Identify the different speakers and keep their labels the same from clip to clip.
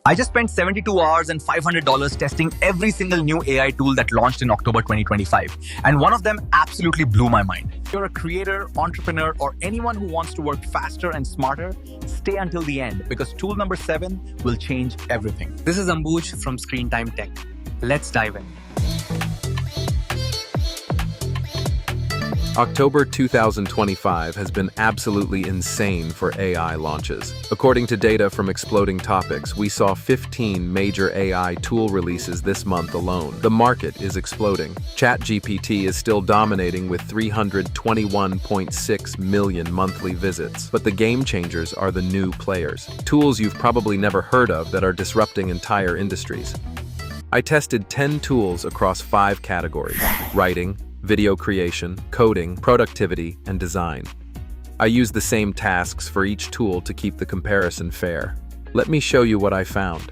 Speaker 1: I just spent 72 hours and $500 testing every single new AI tool that launched in October 2025. And one of them absolutely blew my mind. If you're a creator, entrepreneur, or anyone who wants to work faster and smarter, stay until the end because tool number 7 will change everything.
Speaker 2: This is Ambuj from ScreenTime-Tech. Let's dive in.
Speaker 3: October 2025 has been absolutely insane for AI launches. According to data from Exploding Topics, we saw 15 major AI tool releases this month alone. The market is exploding. ChatGPT is still dominating with 321.6 million monthly visits. But the game changers are the new players. Tools you've probably never heard of that are disrupting entire industries. I tested 10 tools across 5 categories: writing, video creation, coding, productivity, and design. I use the same tasks for each tool to keep the comparison fair. Let me show you what I found.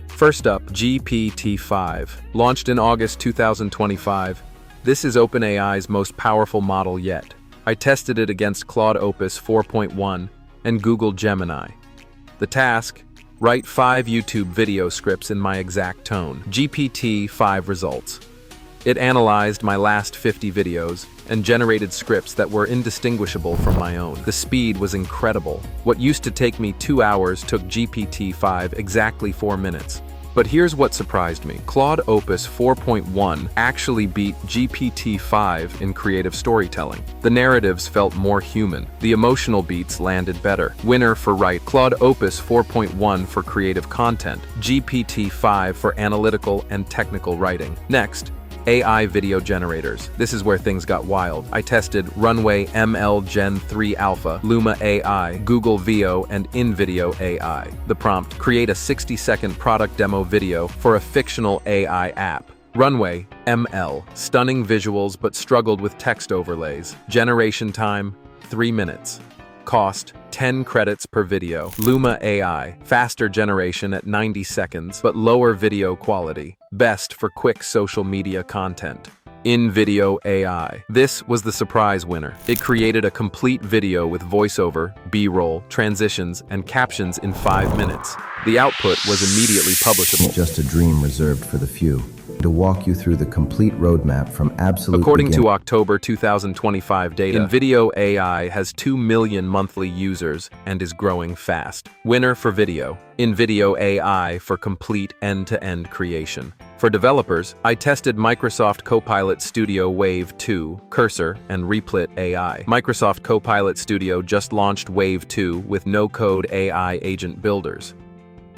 Speaker 3: First up, GPT-5. Launched in August 2025, this is OpenAI's most powerful model yet. I tested it against Claude Opus 4.1 and Google Gemini. The task: write 5 YouTube video scripts in my exact tone. GPT-5 results. It analyzed my last 50 videos and generated scripts that were indistinguishable from my own. The speed was incredible. What used to take me 2 hours took GPT-5 exactly 4 minutes. But here's what surprised me. Claude Opus 4.1 actually beat GPT-5 in creative storytelling. The narratives felt more human. The emotional beats landed better. Winner for write: Claude Opus 4.1 for creative content, GPT-5 for analytical and technical writing. Next, AI video generators. This is where things got wild. I tested Runway ML Gen-3 Alpha, Luma AI, Google Veo, and InVideo AI. The prompt: create a 60-second product demo video for a fictional AI app. Runway ML, stunning visuals but struggled with text overlays. Generation time, 3 minutes. Cost, 10 credits per video. Luma AI, faster generation at 90 seconds, but lower video quality. Best for quick social media content. InVideo AI. This was the surprise winner. It created a complete video with voiceover, B-roll, transitions, and captions in 5 minutes. The output was immediately publishable.
Speaker 4: Just a dream reserved for the few. To walk you through the complete roadmap from absolute
Speaker 3: According to October 2025 data, InVideo AI has 2 million monthly users and is growing fast. Winner for video: InVideo AI for complete end-to-end creation. For developers, I tested Microsoft Copilot Studio Wave 2, Cursor, and Replit AI. Microsoft Copilot Studio just launched Wave 2 with no-code AI agent builders.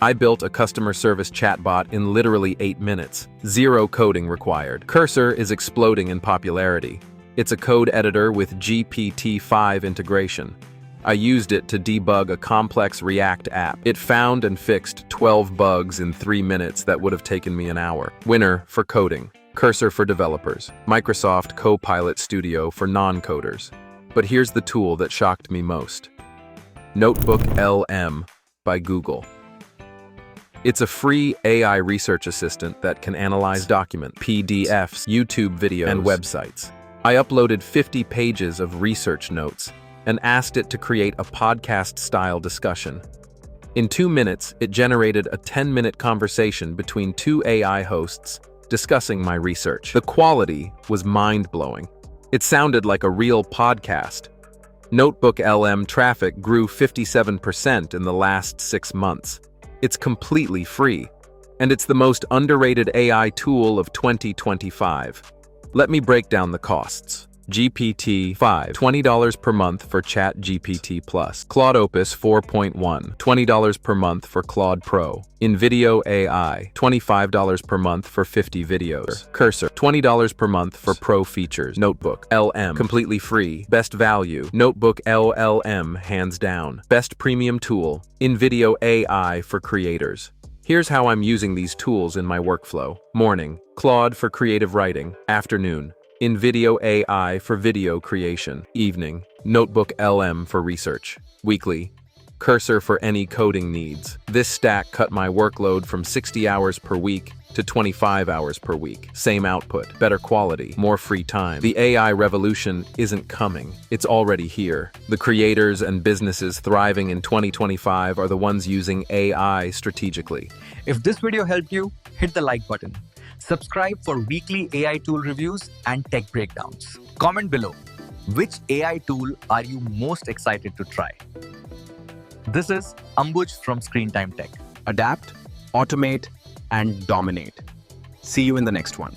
Speaker 3: I built a customer service chatbot in literally 8 minutes. 0 coding required. Cursor is exploding in popularity. It's a code editor with GPT-5 integration. I used it to debug a complex React app. It found and fixed 12 bugs in 3 minutes that would have taken me an hour. Winner for coding: Cursor for developers, Microsoft Copilot Studio for non-coders. But here's the tool that shocked me most: NotebookLM by Google. It's a free AI research assistant that can analyze documents, PDFs, YouTube videos, and websites. I uploaded 50 pages of research notes and asked it to create a podcast-style discussion. In 2 minutes, it generated a 10-minute conversation between 2 AI hosts discussing my research. The quality was mind-blowing. It sounded like a real podcast. NotebookLM traffic grew 57% in the last 6 months. It's completely free, and it's the most underrated AI tool of 2025. Let me break down the costs. GPT-5, $20 per month for ChatGPT+. Claude Opus 4.1, $20 per month for Claude Pro. InVideo AI, $25 per month for 50 videos. Cursor, $20 per month for Pro features. NotebookLM, completely free. Best value: NotebookLM, hands down. Best premium tool: InVideo AI for creators. Here's how I'm using these tools in my workflow. Morning: Claude for creative writing. Afternoon: InVideo AI for video creation. Evening: NotebookLM for research. Weekly: Cursor for any coding needs. This stack cut my workload from 60 hours per week to 25 hours per week. Same output, better quality, more free time. The AI revolution isn't coming. It's already here. The creators and businesses thriving in 2025 are the ones using AI strategically.
Speaker 1: If this video helped you, hit the like button. Subscribe for weekly AI tool reviews and tech breakdowns. Comment below, which AI tool are you most excited to try? This is Ambuj from ScreenTime-Tech.
Speaker 2: Adapt, automate, and dominate. See you in the next one.